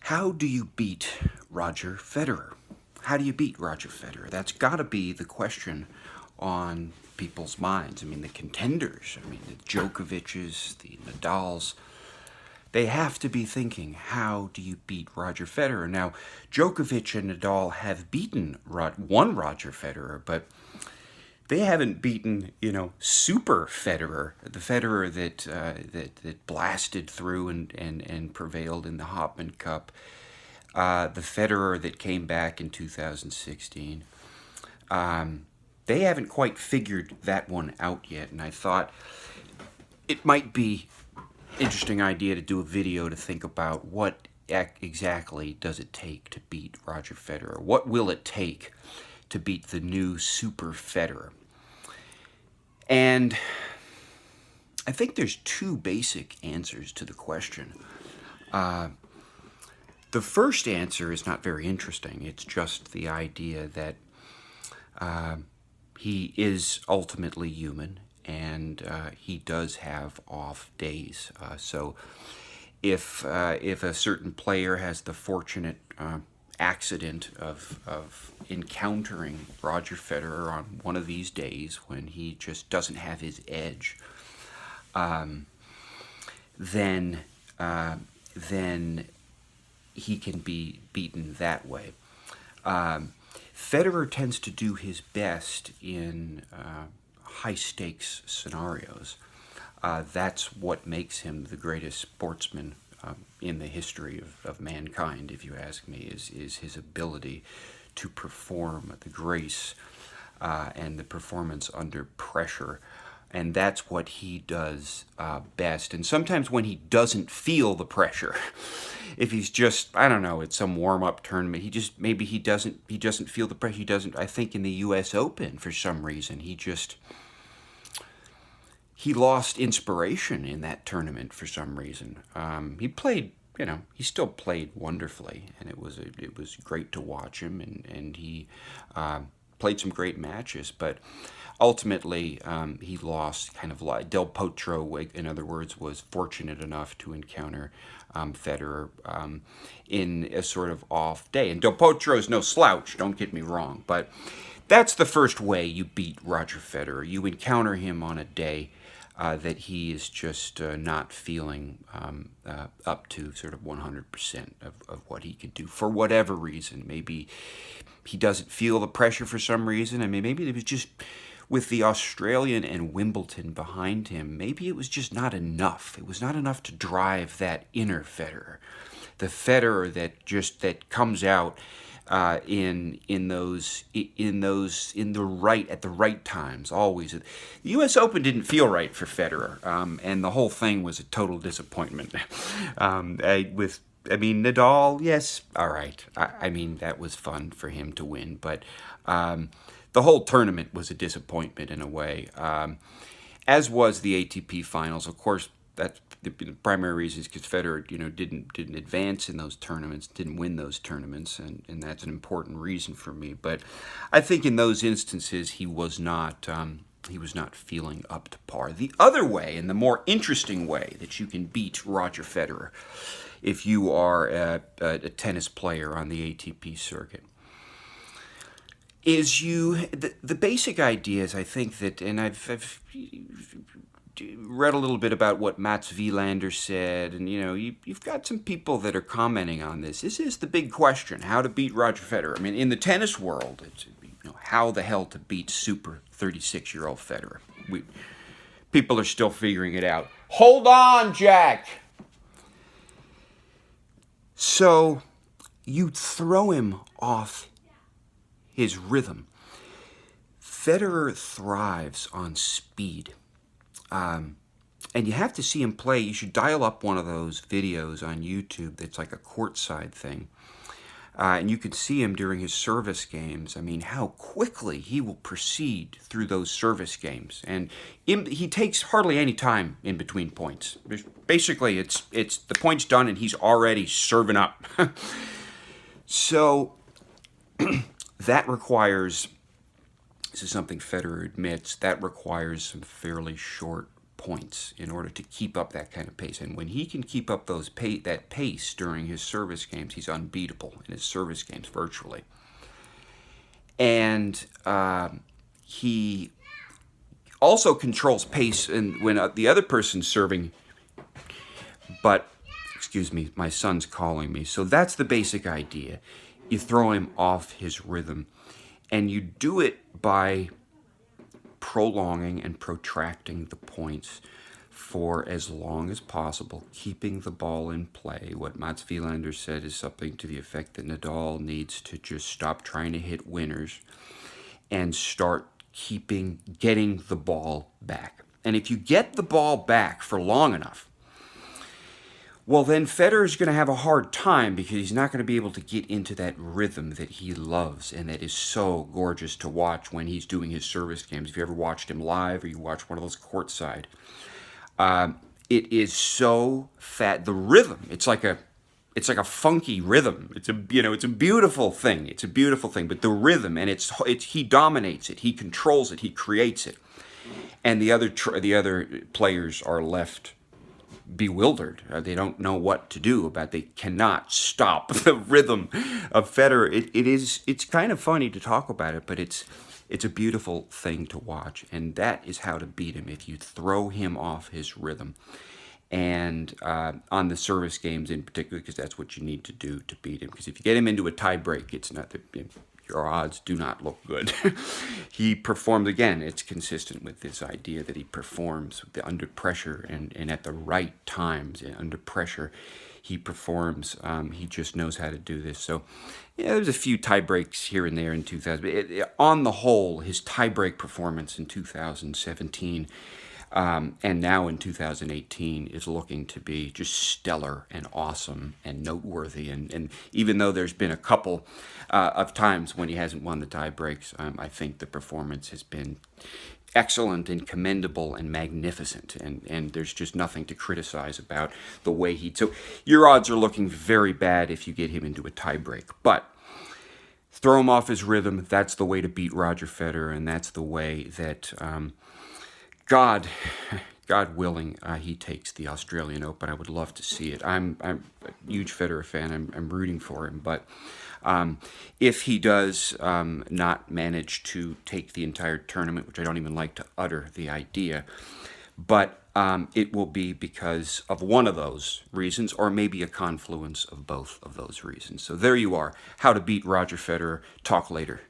How do you beat Roger Federer? How do you beat Roger Federer? That's got to be the question on people's minds. I mean, the contenders, the Djokovic's, the Nadals, they have to be thinking, how do you beat Roger Federer? Now, Djokovic and Nadal have won Roger Federer, but they haven't beaten, super Federer, the Federer that blasted through and prevailed in the Hopman Cup, the Federer that came back in 2016. They haven't quite figured that one out yet, and I thought it might be an interesting idea to do a video to think about what exactly does it take to beat Roger Federer. What will it take to beat the new super Federer? And I think there's two basic answers to the question. The first answer is not very interesting. It's just the idea that he is ultimately human, and he does have off days. So if a certain player has the fortunate accident of encountering Roger Federer on one of these days when he just doesn't have his edge, then he can be beaten that way. Federer tends to do his best in high-stakes scenarios. That's what makes him the greatest sportsman in the history of mankind, if you ask me, is his ability to perform, the grace and the performance under pressure. And that's what he does best. And sometimes when he doesn't feel the pressure, if he's just, I don't know, it's some warm-up tournament, he doesn't feel the pressure. I think in the U.S. Open, for some reason, he lost inspiration in that tournament for some reason. He played, he still played wonderfully, and it was great to watch him, and he played some great matches, but ultimately he lost kind of like Del Potro, in other words, was fortunate enough to encounter Federer in a sort of off day. And Del Potro is no slouch, don't get me wrong, but that's the first way you beat Roger Federer. You encounter him on a day that he is just not feeling up to sort of 100% of what he could do for whatever reason. Maybe he doesn't feel the pressure for some reason. I mean, maybe it was just with the Australian and Wimbledon behind him, maybe it was just not enough. It was not enough to drive that inner Federer, the Federer that comes out at the right times, always. The U.S. Open didn't feel right for Federer, and the whole thing was a total disappointment. Nadal, yes, all right. That was fun for him to win, but the whole tournament was a disappointment in a way, as was the ATP Finals. Of course, that's the primary reason is because Federer, didn't advance in those tournaments, didn't win those tournaments, and that's an important reason for me. But I think in those instances he was not feeling up to par. The other way, and the more interesting way that you can beat Roger Federer, if you are a tennis player on the ATP circuit, is the basic idea is, I think that, and I've read a little bit about what Mats Wilander said, and you've got some people that are commenting on this. This is the big question: how to beat Roger Federer. I mean, in the tennis world, it's how the hell to beat super 36-year-old Federer. People are still figuring it out. Hold on, Jack. So you throw him off his rhythm. Federer thrives on speed. And you have to see him play. You should dial up one of those videos on YouTube that's like a courtside thing. And you can see him during his service games. I mean, how quickly he will proceed through those service games. And he takes hardly any time in between points. Basically, it's the point's done and he's already serving up. So that requires, this is something Federer admits, that requires some fairly short points in order to keep up that kind of pace. And when he can keep up that pace during his service games, he's unbeatable in his service games virtually. And he also controls pace and when the other person's serving. But, excuse me, my son's calling me. So that's the basic idea. You throw him off his rhythm. And you do it by prolonging and protracting the points for as long as possible, keeping the ball in play. What Mats Wilander said is something to the effect that Nadal needs to just stop trying to hit winners and start getting the ball back. And if you get the ball back for long enough, well, then Federer's going to have a hard time because he's not going to be able to get into that rhythm that he loves and that is so gorgeous to watch when he's doing his service games. If you ever watched him live or you watch one of those courtside, it is so fat. The rhythm, it's like a funky rhythm. It's a beautiful thing. It's a beautiful thing. But the rhythm, and he dominates it. He controls it. He creates it, and the other players are left bewildered. They don't know what to do about it. They cannot stop the rhythm of Federer. It's kind of funny to talk about it, but it's a beautiful thing to watch, and that is how to beat him, if you throw him off his rhythm. And on the service games in particular, because that's what you need to do to beat him. Because if you get him into a tie break, it's not your odds do not look good. He performed again. It's consistent with this idea that he performs under pressure and at the right times. Under pressure, he performs. He just knows how to do this. So, yeah, there's a few tie breaks here and there in 2000. On the whole, his tie break performance in 2017 and now in 2018 is looking to be just stellar and awesome and noteworthy. And even though there's been a couple of times when he hasn't won the tie breaks, I think the performance has been excellent and commendable and magnificent. And there's just nothing to criticize about the way so your odds are looking very bad if you get him into a tie break. But throw him off his rhythm. That's the way to beat Roger Federer, and that's the way that God willing, he takes the Australian Open. I would love to see it. I'm a huge Federer fan. I'm rooting for him. But if he does not manage to take the entire tournament, which I don't even like to utter the idea, but it will be because of one of those reasons, or maybe a confluence of both of those reasons. So there you are. How to beat Roger Federer. Talk later.